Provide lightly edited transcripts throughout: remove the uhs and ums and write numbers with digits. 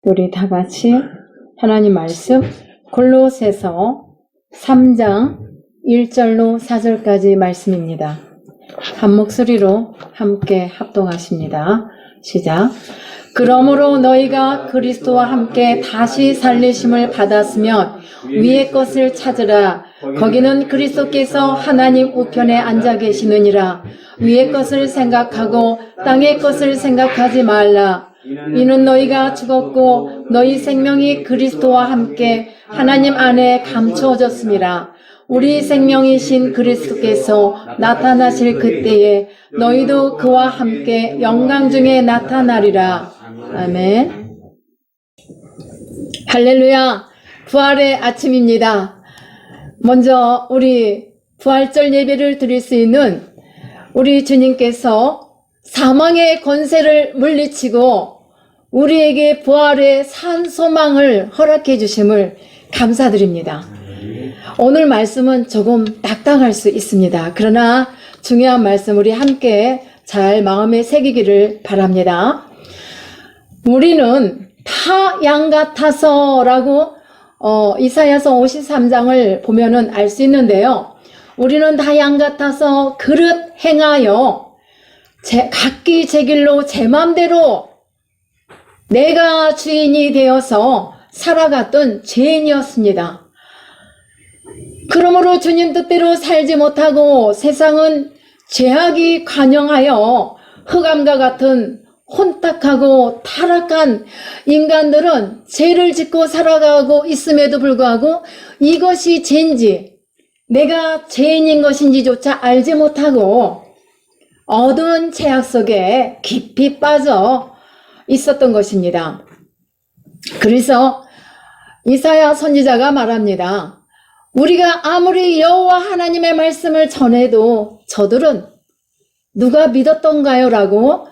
우리 다 같이 하나님 말씀 골로새서 3장 1절로 4절까지 말씀입니다. 한 목소리로 함께 합동하십니다. 시작. 그러므로 너희가 그리스도와 함께 다시 살리심을 받았으면 위의 것을 찾으라. 거기는 그리스도께서 하나님 우편에 앉아 계시느니라. 위의 것을 생각하고 땅의 것을 생각하지 말라. 이는 너희가 죽었고 너희 생명이 그리스도와 함께 하나님 안에 감추어졌음이라. 우리 생명이신 그리스도께서 나타나실 그때에 너희도 그와 함께 영광 중에 나타나리라. 아멘. 할렐루야. 부활의 아침입니다. 먼저 우리 부활절 예배를 드릴 수 있는 우리 주님께서 사망의 권세를 물리치고 우리에게 부활의 산 소망을 허락해 주심을 감사드립니다. 오늘 말씀은 조금 딱딱할 수 있습니다. 그러나 중요한 말씀 우리 함께 잘 마음에 새기기를 바랍니다. 우리는 다 양 같아서 라고 이사야서 53장을 보면은 알 수 있는데요. 우리는 다 양 같아서 그릇 행하여 각기 제 길로 제 맘대로 내가 주인이 되어서 살아갔던 죄인이었습니다. 그러므로 주님 뜻대로 살지 못하고 세상은 죄악이 관영하여 흑암과 같은 혼탁하고 타락한 인간들은 죄를 짓고 살아가고 있음에도 불구하고 이것이 죄인지 내가 죄인인 것인지조차 알지 못하고 어두운 죄악 속에 깊이 빠져 있었던 것입니다. 그래서 이사야 선지자가 말합니다. 우리가 아무리 여호와 하나님의 말씀을 전해도 저들은 누가 믿었던가요? 라고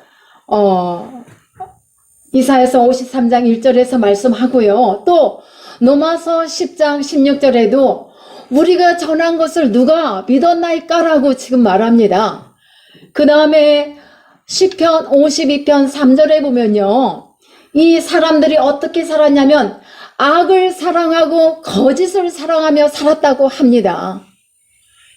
이사야서 53장 1절에서 말씀하고요. 또 로마서 10장 16절에도 우리가 전한 것을 누가 믿었나이까? 라고 지금 말합니다. 그 다음에 시편 52편 3절에 보면요. 이 사람들이 어떻게 살았냐면 악을 사랑하고 거짓을 사랑하며 살았다고 합니다.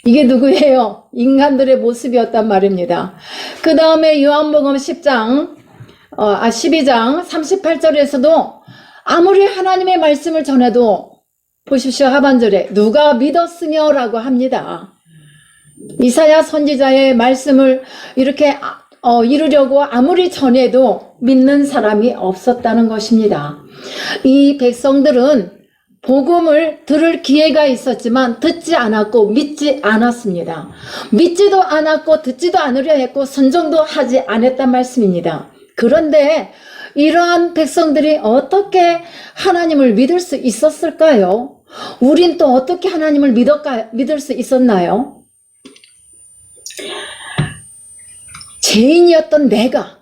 이게 누구예요? 인간들의 모습이었단 말입니다. 그 다음에 요한복음 12장 38절에서도 아무리 하나님의 말씀을 전해도 보십시오. 하반절에 누가 믿었으며 라고 합니다. 이사야 선지자의 말씀을 이렇게 이루려고 아무리 전해도 믿는 사람이 없었다는 것입니다. 이 백성들은 복음을 들을 기회가 있었지만 듣지 않았고 믿지 않았습니다. 믿지도 않았고 듣지도 않으려 했고 순종도 하지 않았단 말씀입니다. 그런데 이러한 백성들이 어떻게 하나님을 믿을 수 있었을까요? 우린 또 어떻게 하나님을 믿을 수 있었나요? 죄인이었던 내가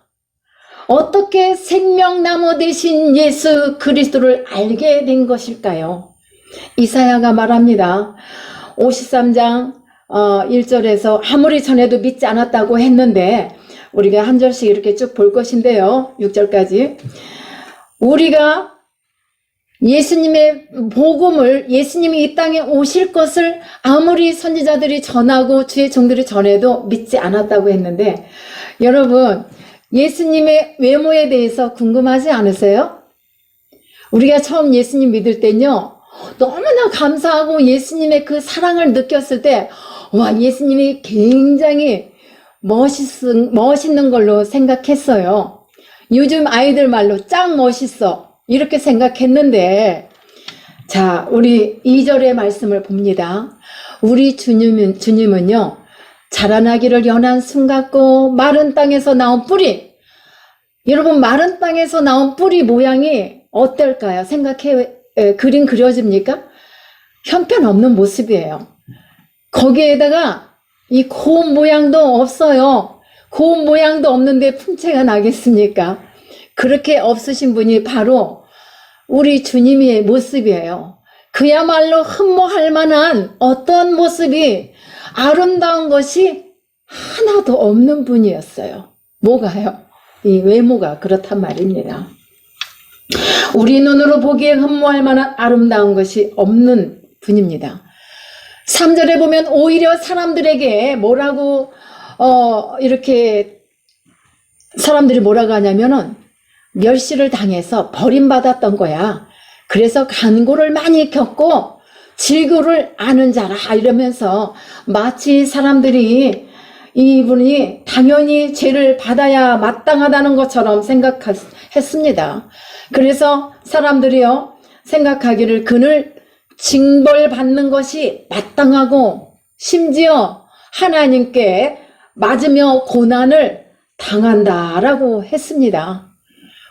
어떻게 생명나무 대신 예수 그리스도를 알게 된 것일까요? 이사야가 말합니다. 53장 1절에서 아무리 전해도 믿지 않았다고 했는데 우리가 한 절씩 이렇게 쭉 볼 것인데요. 6절까지 우리가 예수님의 복음을 예수님이 이 땅에 오실 것을 아무리 선지자들이 전하고 주의 종들이 전해도 믿지 않았다고 했는데 여러분 예수님의 외모에 대해서 궁금하지 않으세요? 우리가 처음 예수님 믿을 때는요 너무나 감사하고 예수님의 그 사랑을 느꼈을 때 와 예수님이 굉장히 멋있는 걸로 생각했어요. 요즘 아이들 말로 짱 멋있어 이렇게 생각했는데 자 우리 2절의 말씀을 봅니다. 우리 주님은요 자라나기를 연한 순 같고 마른 땅에서 나온 뿌리. 여러분 마른 땅에서 나온 뿌리 모양이 어떨까요? 그림 그려집니까? 형편없는 모습이에요. 거기에다가 이 고운 모양도 없어요. 고운 모양도 없는데 풍채가 나겠습니까? 그렇게 없으신 분이 바로 우리 주님의 모습이에요. 그야말로 흠모할 만한 어떤 모습이 아름다운 것이 하나도 없는 분이었어요. 뭐가요? 이 외모가 그렇단 말입니다. 우리 눈으로 보기에 흠모할 만한 아름다운 것이 없는 분입니다. 3절에 보면 오히려 사람들에게 뭐라고 이렇게 사람들이 뭐라고 하냐면은 멸시를 당해서 버림받았던 거야. 그래서 간고를 많이 겪고 질고를 아는 자라 이러면서 마치 사람들이 이분이 당연히 죄를 받아야 마땅하다는 것처럼 생각했습니다. 그래서 사람들이요 생각하기를 그를 징벌받는 것이 마땅하고 심지어 하나님께 맞으며 고난을 당한다라고 했습니다.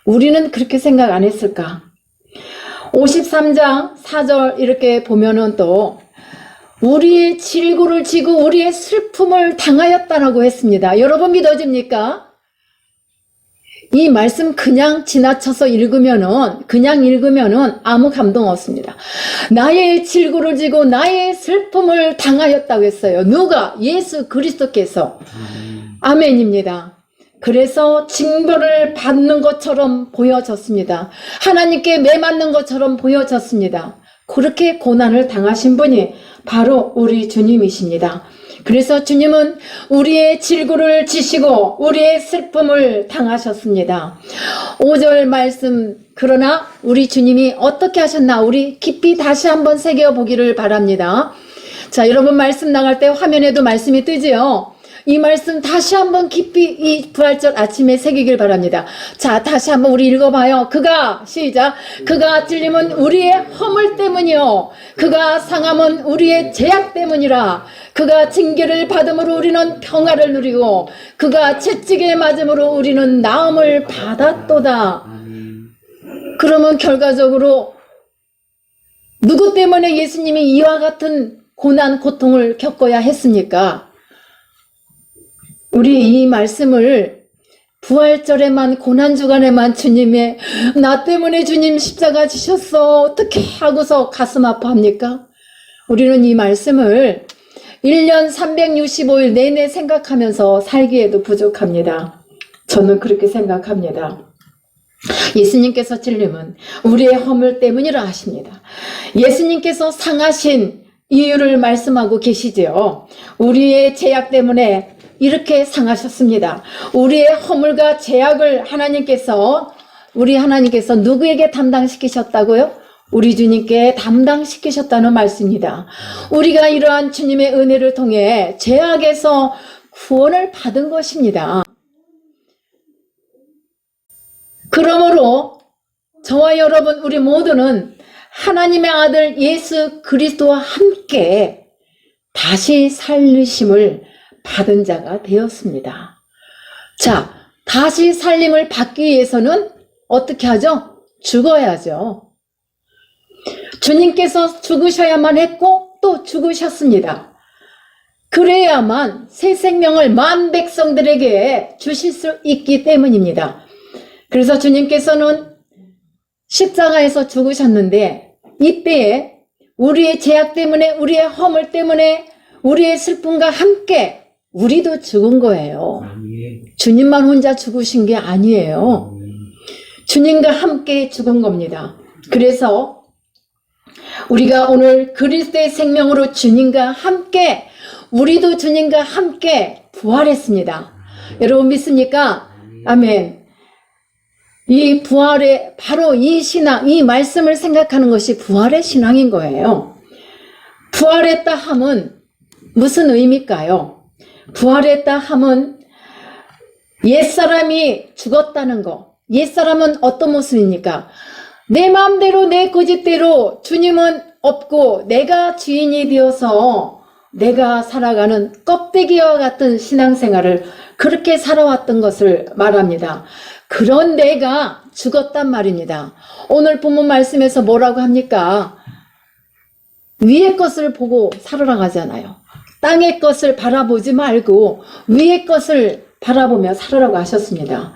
우리는 그렇게 생각 안 했을까? 53장 4절 이렇게 보면은 또 우리의 질고를 지고 우리의 슬픔을 당하였다라고 했습니다. 여러분 믿어집니까? 이 말씀 그냥 지나쳐서 그냥 읽으면은 아무 감동 없습니다. 나의 질고를 지고 나의 슬픔을 당하였다고 했어요. 누가? 예수 그리스도께서. 아멘입니다. 그래서 징벌을 받는 것처럼 보여졌습니다. 하나님께 매맞는 것처럼 보여졌습니다. 그렇게 고난을 당하신 분이 바로 우리 주님이십니다. 그래서 주님은 우리의 질고를 지시고 우리의 슬픔을 당하셨습니다. 5절 말씀, 그러나 우리 주님이 어떻게 하셨나 우리 깊이 다시 한번 새겨보기를 바랍니다. 자, 여러분 말씀 나갈 때 화면에도 말씀이 뜨지요. 이 말씀 다시 한번 깊이 이 부활절 아침에 새기길 바랍니다. 자, 다시 한번 우리 읽어봐요. 시작. 그가 찔림은 우리의 허물 때문이요 그가 상함은 우리의 죄악 때문이라. 그가 징계를 받음으로 우리는 평화를 누리고 그가 채찍에 맞음으로 우리는 나음을 받았도다. 그러면 결과적으로 누구 때문에 예수님이 이와 같은 고난 고통을 겪어야 했습니까? 우리 이 말씀을 부활절에만 고난주간에만 주님의 나 때문에 주님 십자가 지셨어 어떻게 하고서 가슴 아파합니까? 우리는 이 말씀을 1년 365일 내내 생각하면서 살기에도 부족합니다. 저는 그렇게 생각합니다. 예수님께서 찔림은 우리의 허물 때문이라 하십니다. 예수님께서 상하신 이유를 말씀하고 계시죠. 우리의 죄악 때문에 이렇게 상하셨습니다. 우리의 허물과 죄악을 우리 하나님께서 누구에게 담당시키셨다고요? 우리 주님께 담당시키셨다는 말씀입니다. 우리가 이러한 주님의 은혜를 통해 죄악에서 구원을 받은 것입니다. 그러므로 저와 여러분 우리 모두는 하나님의 아들 예수 그리스도와 함께 다시 살리심을 받은 자가 되었습니다. 자, 다시 살림을 받기 위해서는 어떻게 하죠? 죽어야죠. 주님께서 죽으셔야만 했고 또 죽으셨습니다. 그래야만 새 생명을 만 백성들에게 주실 수 있기 때문입니다. 그래서 주님께서는 십자가에서 죽으셨는데 이때에 우리의 죄악 때문에 우리의 허물 때문에 우리의 슬픔과 함께 우리도 죽은 거예요. 주님만 혼자 죽으신 게 아니에요. 주님과 함께 죽은 겁니다. 그래서 우리가 오늘 그리스도의 생명으로 주님과 함께 우리도 주님과 함께 부활했습니다. 여러분 믿습니까? 아멘. 이 부활의 바로 이 신앙, 이 말씀을 생각하는 것이 부활의 신앙인 거예요. 부활했다 함은 무슨 의미일까요? 부활했다 함은 옛사람이 죽었다는 거. 옛사람은 어떤 모습입니까? 내 마음대로 내 고집대로 주님은 없고 내가 주인이 되어서 내가 살아가는 껍데기와 같은 신앙생활을 그렇게 살아왔던 것을 말합니다. 그런 내가 죽었단 말입니다. 오늘 본문 말씀에서 뭐라고 합니까? 위의 것을 보고 살아라 하잖아요. 땅의 것을 바라보지 말고 위의 것을 바라보며 살아라고 하셨습니다.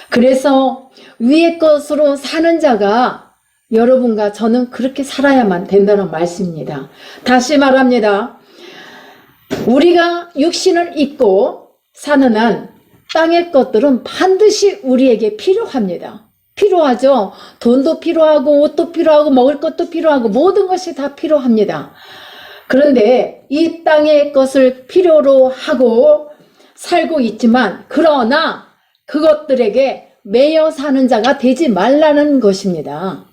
그래서 위의 것으로 사는 자가 여러분과 저는 그렇게 살아야만 된다는 말씀입니다. 다시 말합니다. 우리가 육신을 입고 사는 한 땅의 것들은 반드시 우리에게 필요합니다. 필요하죠. 돈도 필요하고 옷도 필요하고 먹을 것도 필요하고 모든 것이 다 필요합니다. 그런데 이 땅의 것을 필요로 하고 살고 있지만 그러나 그것들에게 매여 사는 자가 되지 말라는 것입니다.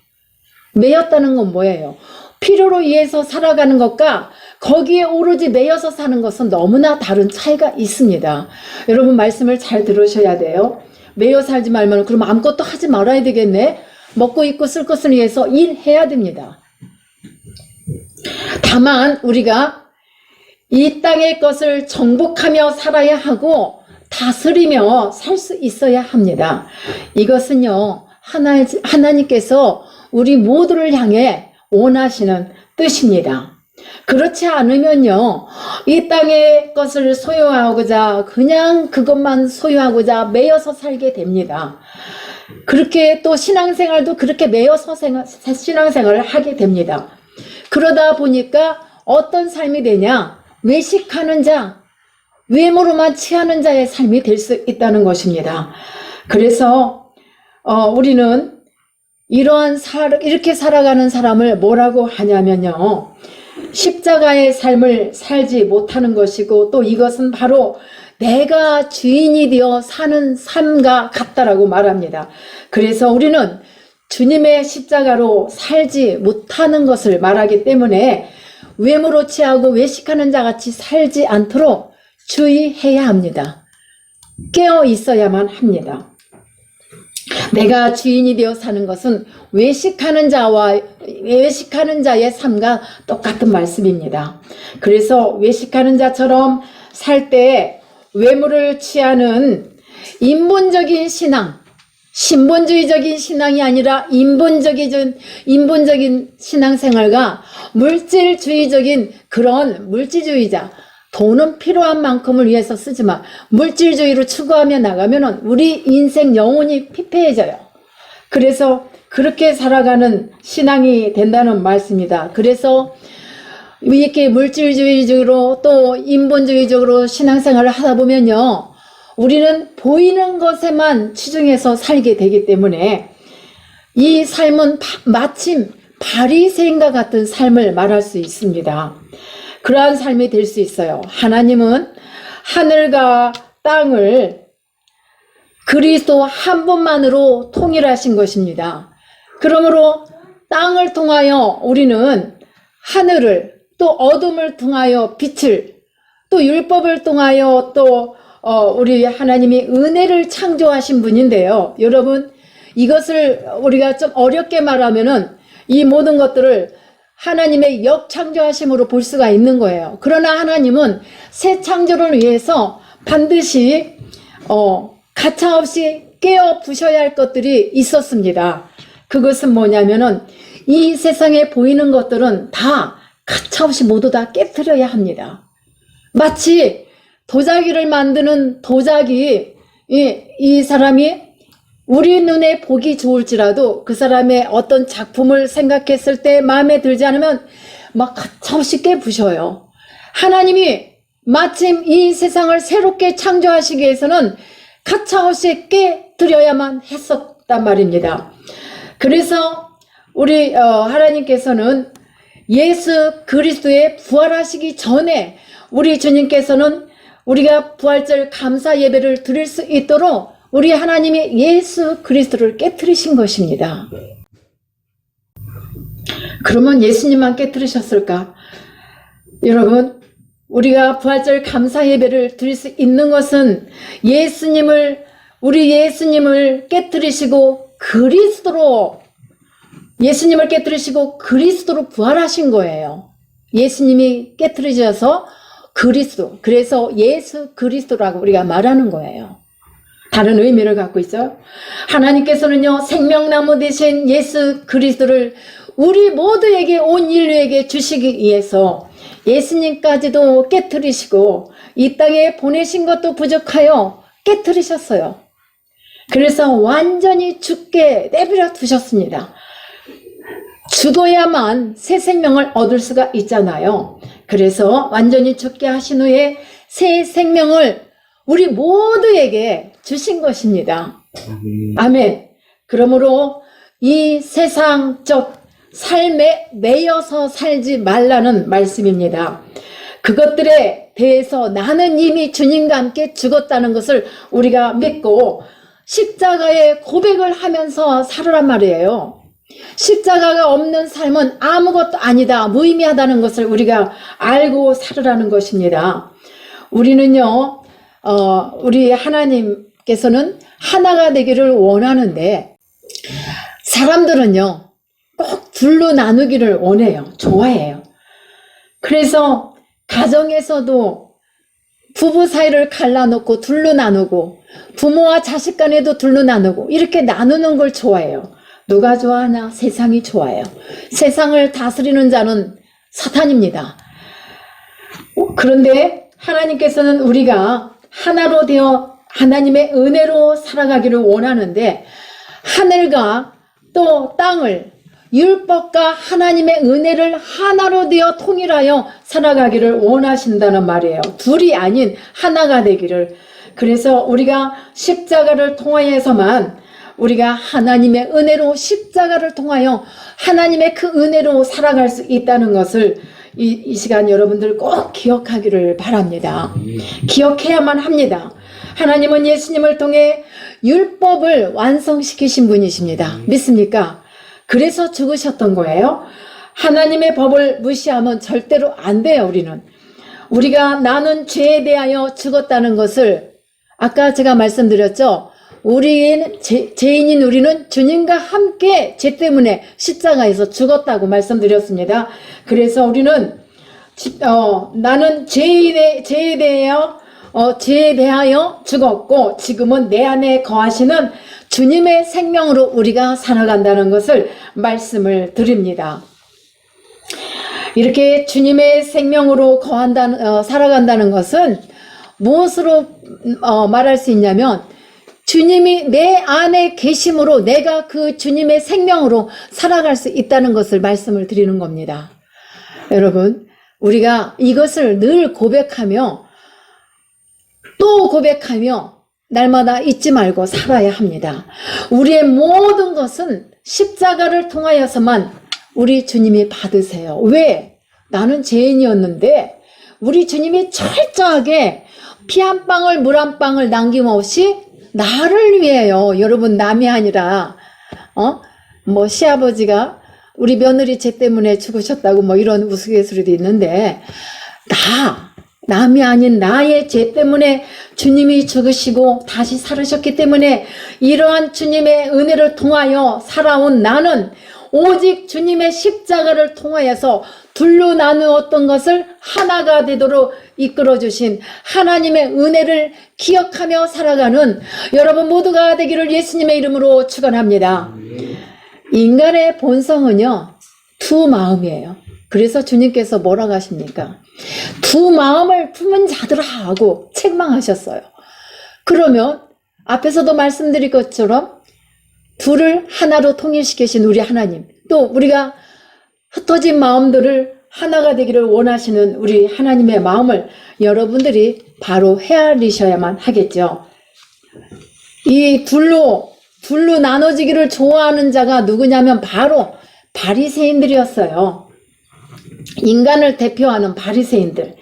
매였다는 건 뭐예요? 필요로 위해서 살아가는 것과 거기에 오로지 매여서 사는 것은 너무나 다른 차이가 있습니다. 여러분 말씀을 잘 들으셔야 돼요. 매여 살지 말면 그럼 아무것도 하지 말아야 되겠네. 먹고 입고 쓸 것을 위해서 일해야 됩니다. 다만 우리가 이 땅의 것을 정복하며 살아야 하고 다스리며 살 수 있어야 합니다. 이것은요, 하나님께서 우리 모두를 향해 원하시는 뜻입니다. 그렇지 않으면요, 이 땅의 것을 소유하고자 그냥 그것만 소유하고자 매여서 살게 됩니다. 그렇게 또 신앙생활도 그렇게 매여서 신앙생활을 하게 됩니다. 그러다 보니까 어떤 삶이 되냐? 외식하는 자, 외모로만 취하는 자의 삶이 될 수 있다는 것입니다. 그래서 우리는 이렇게 살아가는 사람을 뭐라고 하냐면요, 십자가의 삶을 살지 못하는 것이고 또 이것은 바로 내가 주인이 되어 사는 삶과 같다라고 말합니다. 그래서 우리는 주님의 십자가로 살지 못하는 것을 말하기 때문에 외모로 취하고 외식하는 자같이 살지 않도록 주의해야 합니다. 깨어 있어야만 합니다. 내가 주인이 되어 사는 것은 외식하는 자의 삶과 똑같은 말씀입니다. 그래서 외식하는 자처럼 살 때 외모를 취하는 인본적인 신앙, 신본주의적인 신앙이 아니라 인본적인 신앙생활과 물질주의적인 그런 물질주의자, 돈은 필요한 만큼을 위해서 쓰지만 물질주의로 추구하며 나가면 우리 인생 영혼이 피폐해져요. 그래서 그렇게 살아가는 신앙이 된다는 말씀입니다. 그래서 이렇게 물질주의적으로 또 인본주의적으로 신앙생활을 하다 보면요, 우리는 보이는 것에만 치중해서 살게 되기 때문에 이 삶은 마침 바리새인과 같은 삶을 말할 수 있습니다. 그러한 삶이 될 수 있어요. 하나님은 하늘과 땅을 그리스도 한 분만으로 통일하신 것입니다. 그러므로 땅을 통하여 우리는 하늘을, 또 어둠을 통하여 빛을, 또 율법을 통하여 또 우리 하나님이 은혜를 창조하신 분인데요. 여러분, 이것을 우리가 좀 어렵게 말하면은 이 모든 것들을 하나님의 역창조하심으로 볼 수가 있는 거예요. 그러나 하나님은 새 창조를 위해서 반드시 가차없이 깨어 부셔야 할 것들이 있었습니다. 그것은 뭐냐면은 이 세상에 보이는 것들은 다 가차없이 모두 다 깨트려야 합니다. 마치 도자기를 만드는 도자기, 이 사람이 우리 눈에 보기 좋을지라도 그 사람의 어떤 작품을 생각했을 때 마음에 들지 않으면 막 가차없이 깨부셔요. 하나님이 마침 이 세상을 새롭게 창조하시기 위해서는 가차없이 깨뜨려야만 했었단 말입니다. 그래서 우리 하나님께서는 예수 그리스도의 부활하시기 전에 우리 주님께서는 우리가 부활절 감사 예배를 드릴 수 있도록 우리 하나님이 예수 그리스도를 깨뜨리신 것입니다. 그러면 예수님만 깨뜨리셨을까? 여러분, 우리가 부활절 감사 예배를 드릴 수 있는 것은 우리 예수님을 깨뜨리시고 그리스도로 부활하신 거예요. 예수님이 깨뜨리셔서 그리스도, 그래서 예수 그리스도라고 우리가 말하는 거예요. 다른 의미를 갖고 있어요. 하나님께서는요, 생명나무 되신 예수 그리스도를 우리 모두에게, 온 인류에게 주시기 위해서 예수님까지도 깨뜨리시고 이 땅에 보내신 것도 부족하여 깨뜨리셨어요. 그래서 완전히 죽게 내버려 두셨습니다. 죽어야만 새 생명을 얻을 수가 있잖아요. 그래서 완전히 죽게 하신 후에 새 생명을 우리 모두에게 주신 것입니다. 아멘. 그러므로 이 세상적 삶에 매여서 살지 말라는 말씀입니다. 그것들에 대해서 나는 이미 주님과 함께 죽었다는 것을 우리가 믿고 십자가의 고백을 하면서 살으란 말이에요. 십자가가 없는 삶은 아무것도 아니다, 무의미하다는 것을 우리가 알고 살으라는 것입니다. 우리는요, 우리 하나님께서는 하나가 되기를 원하는데 사람들은요 꼭 둘로 나누기를 원해요. 좋아해요. 그래서 가정에서도 부부 사이를 갈라놓고 둘로 나누고 부모와 자식 간에도 둘로 나누고 이렇게 나누는 걸 좋아해요. 누가 좋아하나? 세상이 좋아해요. 세상을 다스리는 자는 사탄입니다. 그런데 하나님께서는 우리가 하나로 되어 하나님의 은혜로 살아가기를 원하는데 하늘과 또 땅을 율법과 하나님의 은혜를 하나로 되어 통일하여 살아가기를 원하신다는 말이에요. 둘이 아닌 하나가 되기를. 그래서 우리가 십자가를 통하여서만 우리가 하나님의 은혜로 십자가를 통하여 하나님의 그 은혜로 살아갈 수 있다는 것을 이 시간 여러분들 꼭 기억하기를 바랍니다. 기억해야만 합니다. 하나님은 예수님을 통해 율법을 완성시키신 분이십니다. 믿습니까? 그래서 죽으셨던 거예요. 하나님의 법을 무시하면 절대로 안 돼요. 우리가 나는 죄에 대하여 죽었다는 것을 아까 제가 말씀드렸죠. 죄인인 우리는 주님과 함께 죄 때문에 십자가에서 죽었다고 말씀드렸습니다. 그래서 우리는 나는 죄에 대하여 죽었고 지금은 내 안에 거하시는 주님의 생명으로 우리가 살아간다는 것을 말씀을 드립니다. 이렇게 주님의 생명으로 살아간다는 것은 무엇으로 말할 수 있냐면 주님이 내 안에 계심으로 내가 그 주님의 생명으로 살아갈 수 있다는 것을 말씀을 드리는 겁니다. 여러분, 우리가 이것을 늘 고백하며 또 고백하며 날마다 잊지 말고 살아야 합니다. 우리의 모든 것은 십자가를 통하여서만 우리 주님이 받으세요. 왜? 나는 죄인이었는데 우리 주님이 철저하게 피 한 방울 물 한 방울 남김없이 나를 위해요. 여러분, 남이 아니라 시아버지가 우리 며느리 죄 때문에 죽으셨다고 이런 우스갯소리도 있는데 남이 아닌 나의 죄 때문에 주님이 죽으시고 다시 살으셨기 때문에 이러한 주님의 은혜를 통하여 살아온 나는 오직 주님의 십자가를 통하여서 둘로 나누었던 것을 하나가 되도록 이끌어주신 하나님의 은혜를 기억하며 살아가는 여러분 모두가 되기를 예수님의 이름으로 축원합니다. 인간의 본성은요, 두 마음이에요. 그래서 주님께서 뭐라고 하십니까? 두 마음을 품은 자들아 하고 책망하셨어요. 그러면 앞에서도 말씀드린 것처럼 둘을 하나로 통일시키신 우리 하나님, 또 우리가 흩어진 마음들을 하나가 되기를 원하시는 우리 하나님의 마음을 여러분들이 바로 헤아리셔야만 하겠죠. 이 둘로 나눠지기를 좋아하는 자가 누구냐면 바로 바리새인들이었어요. 인간을 대표하는 바리새인들.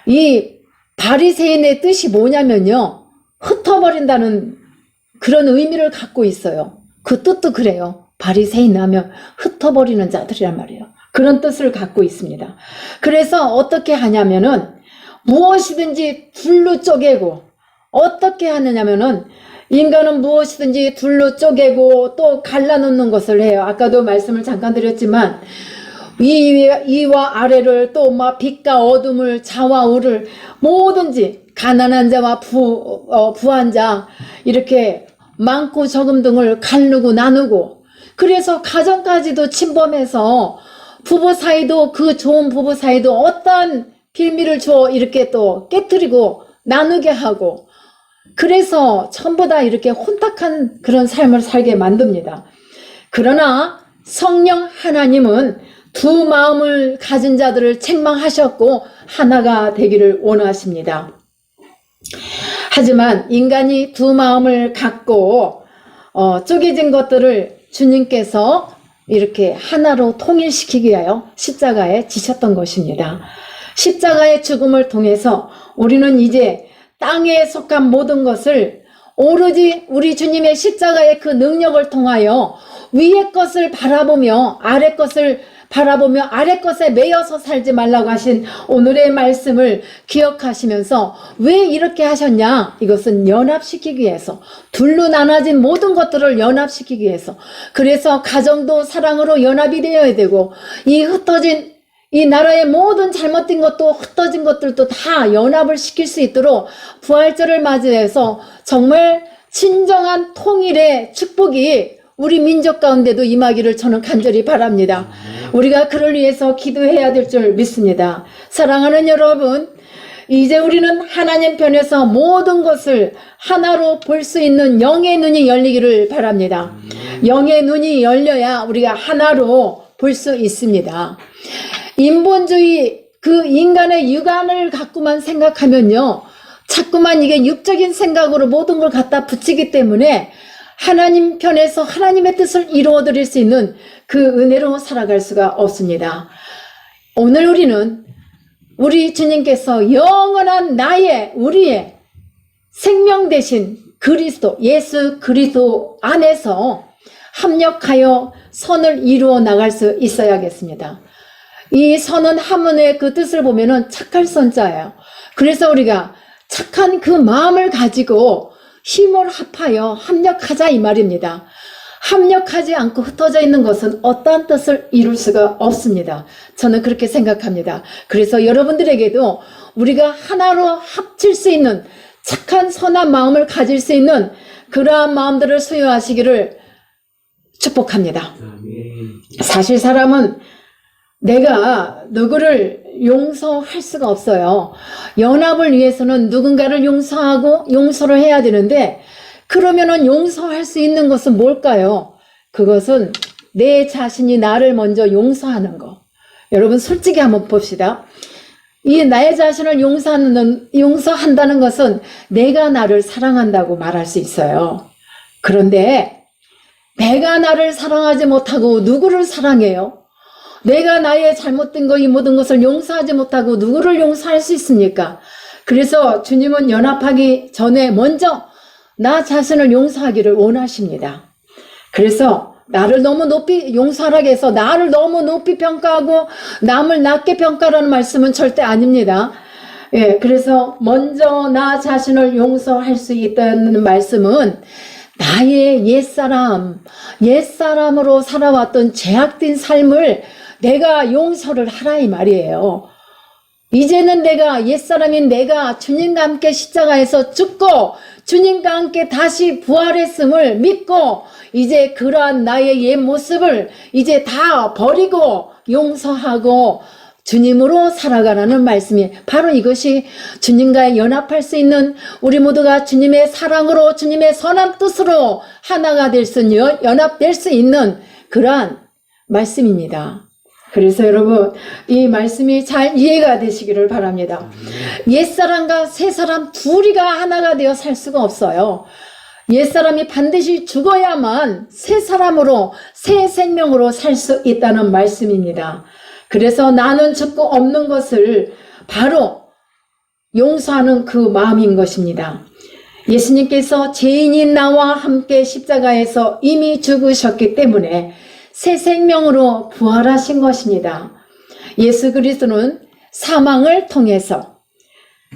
이 바리새인의 뜻이 뭐냐면요, 흩어버린다는 그런 의미를 갖고 있어요. 그 뜻도 그래요. 바리새인 하면 흩어버리는 자들이란 말이에요. 그런 뜻을 갖고 있습니다. 그래서 어떻게 하냐면은 무엇이든지 둘로 쪼개고, 어떻게 하느냐면은 인간은 무엇이든지 둘로 쪼개고 또 갈라놓는 것을 해요. 아까도 말씀을 잠깐 드렸지만 위와 아래를 또 빛과 어둠을 자와 우를 뭐든지 가난한 자와 부한 자 이렇게 많고 적음 등을 가르고 나누고, 그래서 가정까지도 침범해서 부부 사이도, 그 좋은 부부 사이도 어떠한 빌미를 줘 이렇게 또 깨뜨리고 나누게 하고, 그래서 전부 다 이렇게 혼탁한 그런 삶을 살게 만듭니다. 그러나 성령 하나님은 두 마음을 가진 자들을 책망하셨고 하나가 되기를 원하십니다. 하지만 인간이 두 마음을 갖고 쪼개진 것들을 주님께서 이렇게 하나로 통일시키기 위하여 십자가에 지셨던 것입니다. 십자가의 죽음을 통해서 우리는 이제 땅에 속한 모든 것을 오로지 우리 주님의 십자가의 그 능력을 통하여 위의 것을 바라보며 아래 것을 바라보며 아래 것에 매여서 살지 말라고 하신 오늘의 말씀을 기억하시면서 왜 이렇게 하셨냐? 이것은 연합시키기 위해서, 둘로 나눠진 모든 것들을 연합시키기 위해서, 그래서 가정도 사랑으로 연합이 되어야 되고, 이 흩어진 이 나라의 모든 잘못된 것도 흩어진 것들도 다 연합을 시킬 수 있도록 부활절을 맞이해서 정말 진정한 통일의 축복이 우리 민족 가운데도 임하기를 저는 간절히 바랍니다. 우리가 그를 위해서 기도해야 될 줄 믿습니다. 사랑하는 여러분, 이제 우리는 하나님 편에서 모든 것을 하나로 볼 수 있는 영의 눈이 열리기를 바랍니다. 영의 눈이 열려야 우리가 하나로 볼 수 있습니다. 인본주의, 그 인간의 육안을 갖고만 생각하면요, 자꾸만 이게 육적인 생각으로 모든 걸 갖다 붙이기 때문에 하나님 편에서 하나님의 뜻을 이루어 드릴 수 있는 그 은혜로 살아갈 수가 없습니다. 오늘 우리는 우리 주님께서 영원한 우리의 생명 되신 그리스도, 예수 그리스도 안에서 합력하여 선을 이루어 나갈 수 있어야겠습니다. 이 선은 한문의 그 뜻을 보면은 착할 선자예요. 그래서 우리가 착한 그 마음을 가지고 힘을 합하여 합력하자 이 말입니다. 합력하지 않고 흩어져 있는 것은 어떠한 뜻을 이룰 수가 없습니다. 저는 그렇게 생각합니다. 그래서 여러분들에게도 우리가 하나로 합칠 수 있는 착한 선한 마음을 가질 수 있는 그러한 마음들을 소유하시기를 축복합니다. 사실 사람은 내가 누구를 용서할 수가 없어요. 연합을 위해서는 누군가를 용서하고 용서를 해야 되는데, 그러면은 용서할 수 있는 것은 뭘까요? 그것은 내 자신이 나를 먼저 용서하는 거. 여러분 솔직히 한번 봅시다. 이 나의 자신을 용서한다는 것은 내가 나를 사랑한다고 말할 수 있어요. 그런데 내가 나를 사랑하지 못하고 누구를 사랑해요? 내가 나의 잘못된 거, 이 모든 것을 용서하지 못하고 누구를 용서할 수 있습니까? 그래서 주님은 연합하기 전에 먼저 나 자신을 용서하기를 원하십니다. 그래서 나를 너무 높이 용서하라고 해서 나를 너무 높이 평가하고 남을 낮게 평가라는 말씀은 절대 아닙니다. 예, 그래서 먼저 나 자신을 용서할 수 있다는 말씀은 나의 옛사람으로 살아왔던 죄악된 삶을 내가 용서를 하라 이 말이에요. 이제는 옛사람인 내가 주님과 함께 십자가에서 죽고 주님과 함께 다시 부활했음을 믿고 이제 그러한 나의 옛 모습을 이제 다 버리고 용서하고 주님으로 살아가라는 말씀이 바로 이것이 주님과 연합할 수 있는, 우리 모두가 주님의 사랑으로 주님의 선한 뜻으로 하나가 될 수 있는, 연합될 수 있는 그러한 말씀입니다. 그래서 여러분 이 말씀이 잘 이해가 되시기를 바랍니다. 옛사람과 새사람 둘이가 하나가 되어 살 수가 없어요. 옛사람이 반드시 죽어야만 새사람으로 새 생명으로 살 수 있다는 말씀입니다. 그래서 나는 죽고 없는 것을 바로 용서하는 그 마음인 것입니다. 예수님께서 죄인인 나와 함께 십자가에서 이미 죽으셨기 때문에 새 생명으로 부활하신 것입니다. 예수 그리스도는 사망을 통해서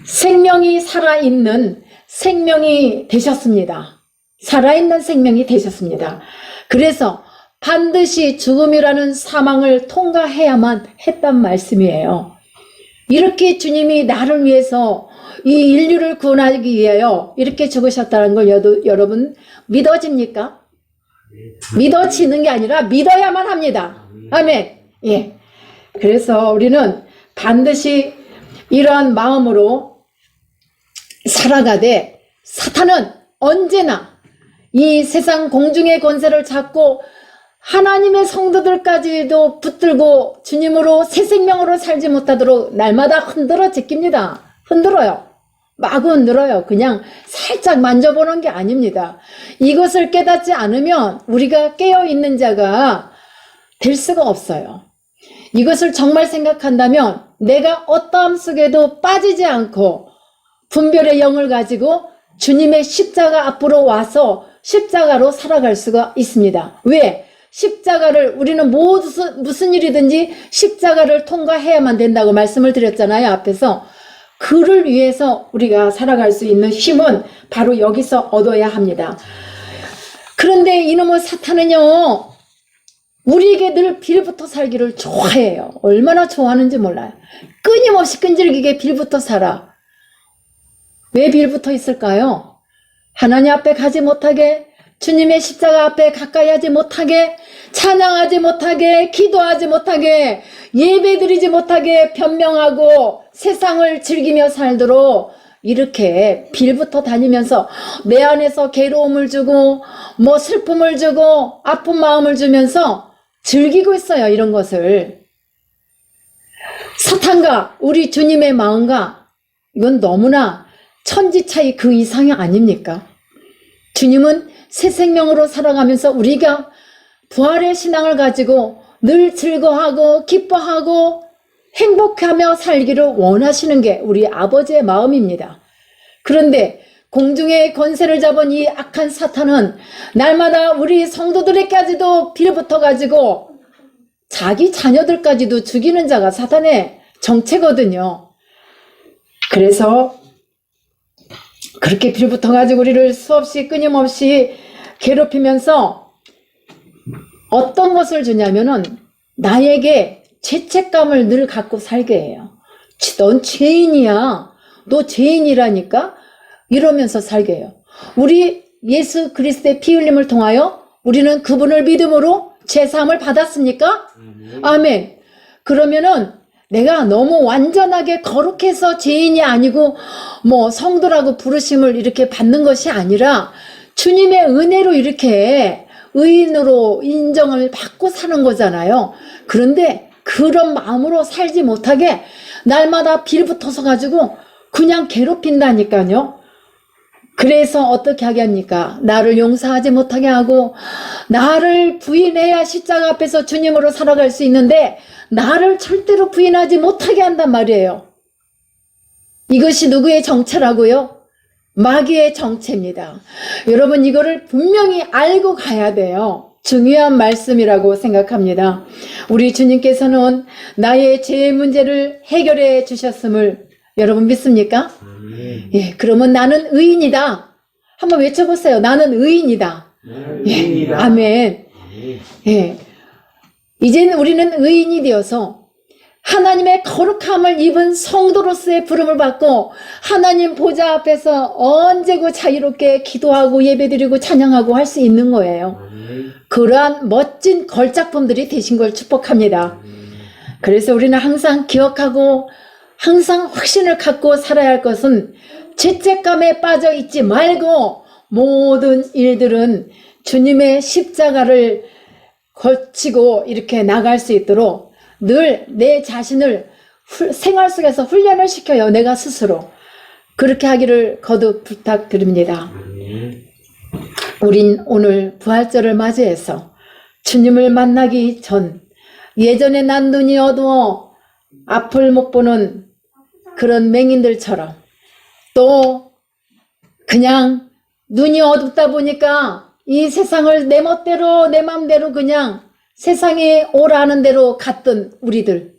생명이 살아있는 생명이 되셨습니다. 살아있는 생명이 되셨습니다. 그래서 반드시 죽음이라는 사망을 통과해야만 했단 말씀이에요. 이렇게 주님이 나를 위해서 이 인류를 구원하기 위하여 이렇게 죽으셨다는 걸 여러분 믿어집니까? 믿어지는 게 아니라 믿어야만 합니다. 아멘. 예. 그래서 우리는 반드시 이러한 마음으로 살아가되, 사탄은 언제나 이 세상 공중의 권세를 잡고 하나님의 성도들까지도 붙들고 주님으로 새 생명으로 살지 못하도록 날마다 흔들어 제낍니다. 흔들어요. 마구 늘어요. 그냥 살짝 만져보는 게 아닙니다. 이것을 깨닫지 않으면 우리가 깨어있는 자가 될 수가 없어요. 이것을 정말 생각한다면 내가 어떠함 속에도 빠지지 않고 분별의 영을 가지고 주님의 십자가 앞으로 와서 십자가로 살아갈 수가 있습니다. 왜? 십자가를 우리는 무슨 일이든지 십자가를 통과해야만 된다고 말씀을 드렸잖아요. 앞에서. 그를 위해서 우리가 살아갈 수 있는 힘은 바로 여기서 얻어야 합니다. 그런데 이놈의 사탄은요, 우리에게 늘 빌부터 살기를 좋아해요. 얼마나 좋아하는지 몰라요. 끊임없이 끈질기게 빌부터 살아. 왜 빌부터 있을까요? 하나님 앞에 가지 못하게, 주님의 십자가 앞에 가까이 하지 못하게, 찬양하지 못하게, 기도하지 못하게, 예배드리지 못하게 변명하고 세상을 즐기며 살도록 이렇게 빌부터 다니면서 내 안에서 괴로움을 주고 뭐 슬픔을 주고 아픈 마음을 주면서 즐기고 있어요. 이런 것을. 사탄과 우리 주님의 마음과 이건 너무나 천지 차이 그 이상이 아닙니까? 주님은 새 생명으로 살아가면서 우리가 부활의 신앙을 가지고 늘 즐거워하고 기뻐하고 행복하며 살기를 원하시는 게 우리 아버지의 마음입니다. 그런데 공중의 권세를 잡은 이 악한 사탄은 날마다 우리 성도들에게까지도 빌붙어 가지고 자기 자녀들까지도 죽이는 자가 사탄의 정체거든요. 그래서 그렇게 빌붙어 가지고 우리를 수없이 끊임없이 괴롭히면서 어떤 것을 주냐면은 나에게 죄책감을 늘 갖고 살게 해요. 넌 죄인이야. 너 죄인이라니까? 이러면서 살게 해요. 우리 예수 그리스도의 피 흘림을 통하여 우리는 그분을 믿음으로 죄사함을 받았습니까? 아멘. 그러면은 내가 너무 완전하게 거룩해서 죄인이 아니고 뭐 성도라고 부르심을 이렇게 받는 것이 아니라 주님의 은혜로 이렇게 의인으로 인정을 받고 사는 거잖아요. 그런데 그런 마음으로 살지 못하게 날마다 빌붙어서 가지고 그냥 괴롭힌다니까요. 그래서 어떻게 하게 합니까? 나를 용서하지 못하게 하고 나를 부인해야 십자가 앞에서 주님으로 살아갈 수 있는데 나를 절대로 부인하지 못하게 한단 말이에요. 이것이 누구의 정체라고요? 마귀의 정체입니다. 여러분 이거를 분명히 알고 가야 돼요. 중요한 말씀이라고 생각합니다. 우리 주님께서는 나의 죄의 문제를 해결해 주셨음을 여러분 믿습니까? 예, 그러면 나는 의인이다. 한번 외쳐보세요. 나는 의인이다. 예, 아멘. 예, 이제는 우리는 의인이 되어서 하나님의 거룩함을 입은 성도로서의 부름을 받고 하나님 보좌 앞에서 언제고 자유롭게 기도하고 예배드리고 찬양하고 할 수 있는 거예요. 그러한 멋진 걸작품들이 되신 걸 축복합니다. 그래서 우리는 항상 기억하고 항상 확신을 갖고 살아야 할 것은 죄책감에 빠져 있지 말고 모든 일들은 주님의 십자가를 거치고 이렇게 나갈 수 있도록 늘 내 자신을 생활 속에서 훈련을 시켜요. 내가 스스로. 그렇게 하기를 거듭 부탁드립니다. 우린 오늘 부활절을 맞이해서 주님을 만나기 전 예전에 난 눈이 어두워 앞을 못 보는 그런 맹인들처럼 또 그냥 눈이 어둡다 보니까 이 세상을 내 멋대로 내 맘대로 그냥 세상에 오라는 대로 갔던 우리들.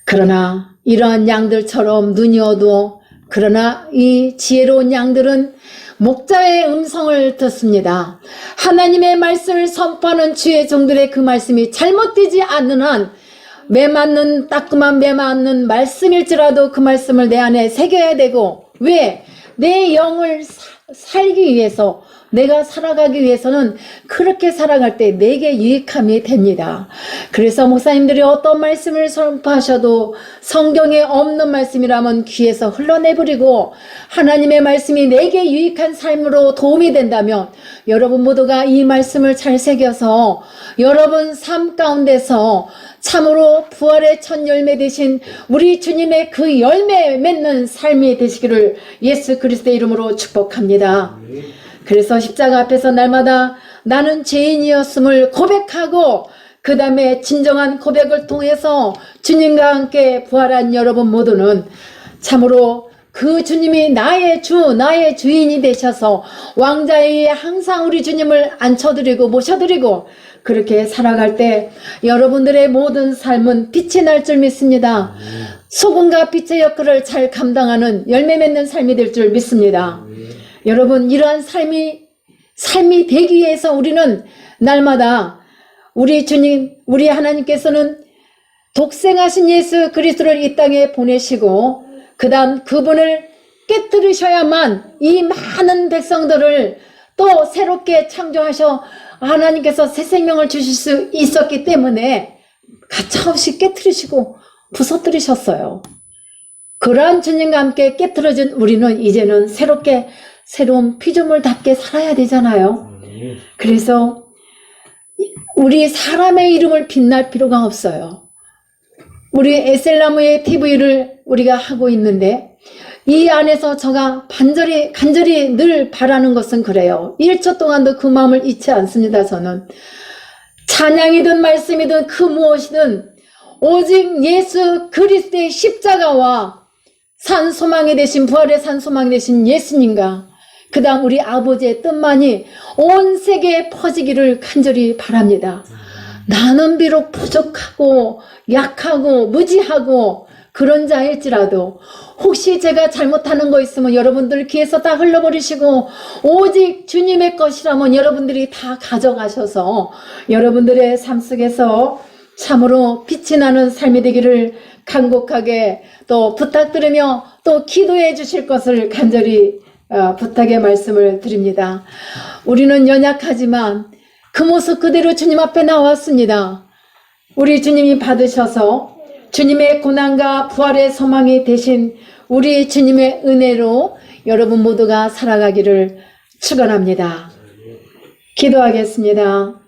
그러나 이러한 양들처럼 눈이 어두워 그러나 이 지혜로운 양들은 목자의 음성을 듣습니다. 하나님의 말씀을 선포하는 주의 종들의 그 말씀이 잘못되지 않는 한 매맞는 따끔한 매맞는 말씀일지라도 그 말씀을 내 안에 새겨야 되고 왜? 내 영을 살기 위해서, 내가 살아가기 위해서는 그렇게 살아갈 때 내게 유익함이 됩니다. 그래서 목사님들이 어떤 말씀을 선포하셔도 성경에 없는 말씀이라면 귀에서 흘러내버리고 하나님의 말씀이 내게 유익한 삶으로 도움이 된다면 여러분 모두가 이 말씀을 잘 새겨서 여러분 삶 가운데서 참으로 부활의 첫 열매 되신 우리 주님의 그 열매 맺는 삶이 되시기를 예수 그리스도의 이름으로 축복합니다. 그래서 십자가 앞에서 날마다 나는 죄인이었음을 고백하고 그 다음에 진정한 고백을 통해서 주님과 함께 부활한 여러분 모두는 참으로 그 주님이 나의 주, 나의 주인이 되셔서 왕자에 항상 우리 주님을 앉혀드리고 모셔드리고 그렇게 살아갈 때 여러분들의 모든 삶은 빛이 날 줄 믿습니다. 소금과 빛의 역할을 잘 감당하는 열매 맺는 삶이 될 줄 믿습니다. 여러분, 이러한 삶이 되기 위해서 우리는 날마다 우리 주님, 우리 하나님께서는 독생하신 예수 그리스도를 이 땅에 보내시고 그 다음 그분을 깨뜨리셔야만 이 많은 백성들을 또 새롭게 창조하셔 하나님께서 새 생명을 주실 수 있었기 때문에 가차없이 깨뜨리시고 부서뜨리셨어요. 그러한 주님과 함께 깨뜨려진 우리는 이제는 새로운 피조물답게 살아야 되잖아요. 그래서 우리 사람의 이름을 빛날 필요가 없어요. 우리 에셀나무의 TV를 우리가 하고 있는데 이 안에서 제가 간절히 늘 바라는 것은 그래요. 1초 동안도 그 마음을 잊지 않습니다. 저는 찬양이든 말씀이든 그 무엇이든 오직 예수 그리스도의 십자가와 산소망이 되신 부활의 산소망이 되신 예수님과 그 다음 우리 아버지의 뜻만이 온 세계에 퍼지기를 간절히 바랍니다. 나는 비록 부족하고 약하고 무지하고 그런 자일지라도 혹시 제가 잘못하는 거 있으면 여러분들 귀에서 다 흘러버리시고 오직 주님의 것이라면 여러분들이 다 가져가셔서 여러분들의 삶 속에서 참으로 빛이 나는 삶이 되기를 간곡하게 또 부탁드리며 또 기도해 주실 것을 간절히 부탁의 말씀을 드립니다. 우리는 연약하지만 그 모습 그대로 주님 앞에 나왔습니다. 우리 주님이 받으셔서 주님의 고난과 부활의 소망이 되신 우리 주님의 은혜로 여러분 모두가 살아가기를 축원합니다. 기도하겠습니다.